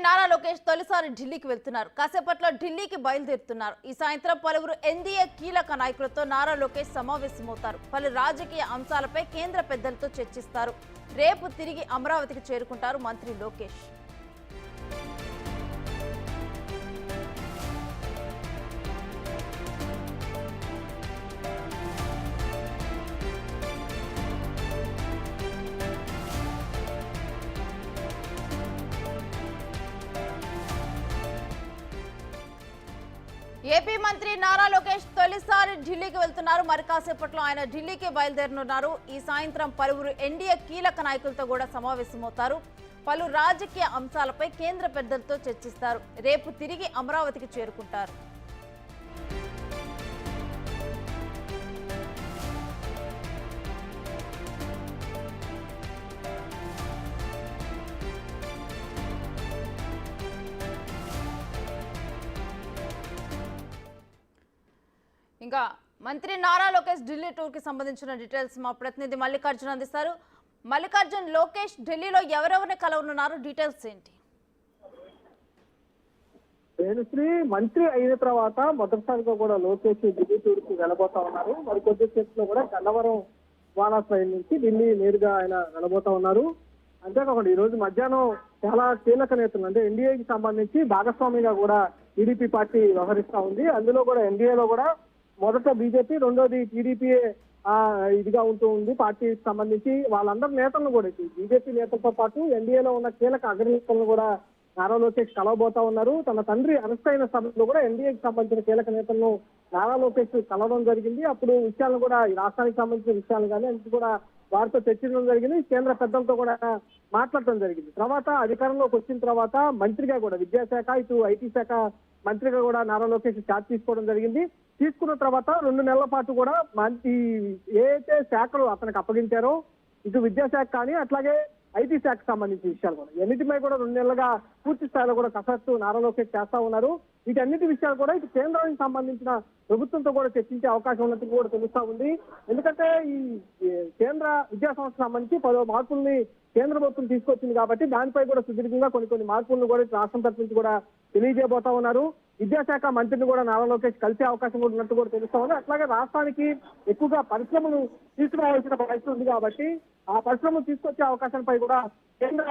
నారా లోకేష్ తొలిసారి ఢిల్లీకి వెళ్తున్నారు. కాసేపట్లో ఢిల్లీకి బయలుదేరుతున్నారు. ఈ సాయంత్రం పలువురు ఎన్డీఏ కీలక నాయకులతో నారా లోకేష్ సమావేశమవుతారు. పలు రాజకీయ అంశాలపై కేంద్ర పెద్దలతో చర్చిస్తారు. రేపు తిరిగి అమరావతికి చేరుకుంటారు మంత్రి లోకేష్. ఏపీ మంత్రి నారా లోకేష్ తొలిసారి ఢిల్లీకి వెళ్తున్నారు. మరి కాసేపట్లో ఆయన ఢిల్లీకి బయలుదేరనున్నారు. ఈ సాయంత్రం పలువురు ఎన్డీఏ కీలక నాయకులతో కూడా సమావేశమవుతారు. పలు రాజకీయ అంశాలపై కేంద్ర పెద్దలతో చర్చిస్తారు. రేపు తిరిగి అమరావతికి చేరుకుంటారు. ఇంకా మంత్రి నారా లోకేష్ ఢిల్లీ టూర్ కి సంబంధించిన డీటెయిల్స్ మా ప్రతినిధి మల్లికార్జున్ అందిస్తారు. మల్లికార్జున్, లోకేష్ ఢిల్లీలో ఎవరెవరిని కలవనున్నారు, డీటెయిల్స్ ఏంటి? శ్రీ మంత్రి అయిన తర్వాత మొదటిసారిగా కూడా లోకేష్ ఢిల్లీ టూర్ కి వెళ్ళబోతా ఉన్నారు. మరి కొద్దిసేపులో కూడా గన్నవరం విమానాశ్రయం నుంచి ఢిల్లీ నేరుగా ఆయన వెళ్ళబోతా ఉన్నారు. అంతేకాకుండా ఈ రోజు మధ్యాహ్నం చాలా కీలక నేతలు అంటే ఎన్డీఏకి సంబంధించి భాగస్వామిగా కూడా టీడీపీ పార్టీ వ్యవహరిస్తా ఉంది. అందులో కూడా ఎన్డీఏలో కూడా మొదట బీజేపీ, రెండోది టీడీపీ ఇదిగా ఉంటూ ఉంది. పార్టీకి సంబంధించి వాళ్ళందరి నేతలను కూడా బీజేపీ నేతలతో పాటు ఎన్డీఏలో ఉన్న కీలక అగ్రనేతలను కూడా నారా లోకేష్ కలవబోతా ఉన్నారు. తన తండ్రి అనుస్థైన సభలో కూడా ఎన్డీఏకి సంబంధించిన కీలక నేతలను నారా లోకేష్ కలవడం జరిగింది. అప్పుడు విషయాలను కూడా ఈ రాష్ట్రానికి సంబంధించిన విషయాలు కానీ అన్ని కూడా వారితో చర్చించడం జరిగింది. కేంద్ర పెద్దలతో కూడా మాట్లాడటం జరిగింది. తర్వాత అధికారంలోకి వచ్చిన తర్వాత మంత్రిగా కూడా విద్యాశాఖ, ఇటు ఐటీ శాఖ మంత్రిగా కూడా నారా లోకేష్ ఛార్జ్ తీసుకోవడం జరిగింది. తీసుకున్న తర్వాత 2 నెలల పాటు కూడా మంత్రి ఏదైతే శాఖలు అతనికి అప్పగించారో ఇటు విద్యాశాఖ కానీ అట్లాగే ఐటీ శాఖకు సంబంధించిన విషయాలు కూడా ఎన్నిటిపై కూడా 2 నెలలుగా పూర్తి స్థాయిలో కూడా కసరత్తు నారా లోకేష్ చేస్తా ఉన్నారు. వీటన్నిటి విషయాలు కూడా ఇటు కేంద్రానికి సంబంధించిన ప్రభుత్వంతో కూడా చర్చించే అవకాశం ఉన్నట్టు కూడా తెలుస్తా ఉంది. ఎందుకంటే ఈ కేంద్ర విద్యా సంస్థకు సంబంధించి 10 మార్పుల్ని కేంద్ర ప్రభుత్వం తీసుకొచ్చింది కాబట్టి దానిపై కూడా సుదీర్ఘంగా కొన్ని మార్పులను కూడా రాష్ట్రం తరఫు నుంచి కూడా తెలియజేయబోతా ఉన్నారు. విద్యాశాఖ మంత్రిని కూడా నారా లోకేష్ కలిసే అవకాశం కూడా ఉన్నట్టు కూడా తెలుస్తా ఉంది. అట్లాగే రాష్ట్రానికి ఎక్కువగా పరిశ్రమలు తీసుకురావాల్సిన పరిస్థితి ఉంది కాబట్టి ఆ పరిశ్రమలు తీసుకొచ్చే అవకాశంపై కూడా కేంద్ర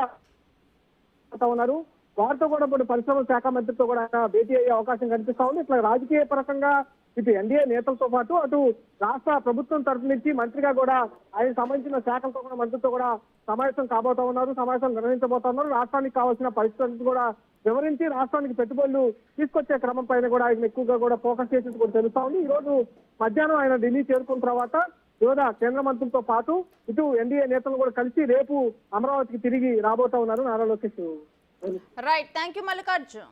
ఉన్నారు. వారితో కూడా ఇప్పుడు పరిశ్రమల శాఖ మంత్రితో కూడా భేటీ అయ్యే అవకాశం కనిపిస్తా ఉంది. ఇట్లా రాజకీయ పరంగా ఇటు ఎన్డీఏ నేతలతో పాటు అటు రాష్ట్ర ప్రభుత్వం తరఫు నుంచి మంత్రిగా కూడా ఆయన సంబంధించిన శాఖలతో కూడా మంత్రితో కూడా సమావేశం కాబోతా ఉన్నారు. సమావేశం నిర్వహించబోతా ఉన్నారు. రాష్ట్రానికి కావాల్సిన పరిస్థితులను కూడా వివరించి రాష్ట్రానికి పెట్టుబడులు తీసుకొచ్చే క్రమం పైన కూడా ఆయన ఎక్కువగా కూడా ఫోకస్ చేసేది కూడా తెలుస్తా ఉంది. ఈ రోజు మధ్యాహ్నం ఆయన ఢిల్లీ చేరుకున్న తర్వాత వివిధ కేంద్ర మంత్రులతో పాటు ఇటు ఎన్డీఏ నేతలు కూడా కలిసి రేపు అమరావతికి తిరిగి రాబోతా ఉన్నారు Nara Lokesh. Right, thank you Mallikarjun.